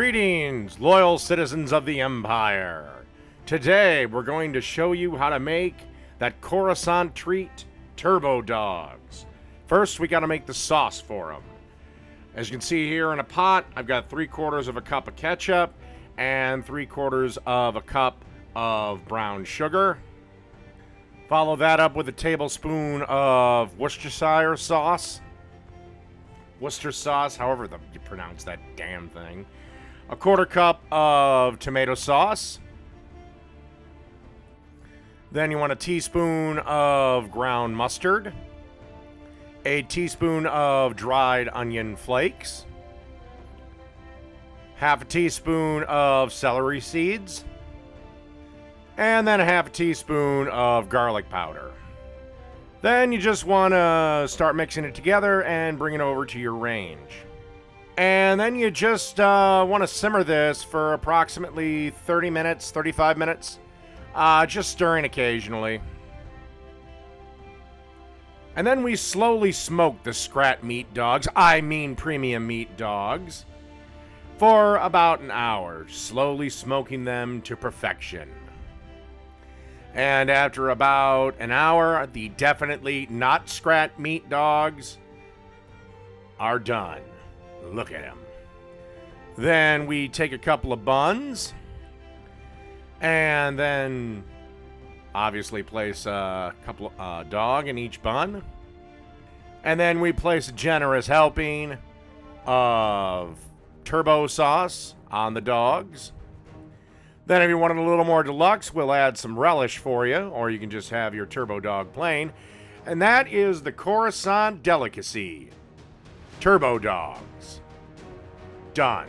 Greetings, loyal citizens of the Empire. Today, we're going to show you how to make that Coruscant treat, Turbo Dogs. First, we got to make the sauce for them. As you can see here in a pot, I've got 3/4 of a cup of ketchup and 3/4 of a cup of brown sugar. Follow that up with a tablespoon of Worcestershire sauce. Worcester sauce, however you pronounce that damn thing. A 1/4 cup of tomato sauce. Then you want a teaspoon of ground mustard. A teaspoon of dried onion flakes. Half a teaspoon of celery seeds. And then a half a teaspoon of garlic powder. Then you just want to start mixing it together and bring it over to your range. And then you just want to simmer this for approximately 30 minutes, 35 minutes. Just stirring occasionally. And then we slowly smoke the Scrat meat dogs, I mean premium meat dogs, for about an hour, slowly smoking them to perfection. And after about an hour, the definitely not Scrat meat dogs are done. Look at them. Then we take a couple of buns and then obviously place a couple dog in each bun. And then we place a generous helping of turbo sauce on the dogs. Then if you want it a little more deluxe, we'll add some relish for you, or you can just have your turbo dog plain. And that is the Coruscant delicacy, Turbo Dogs. Done.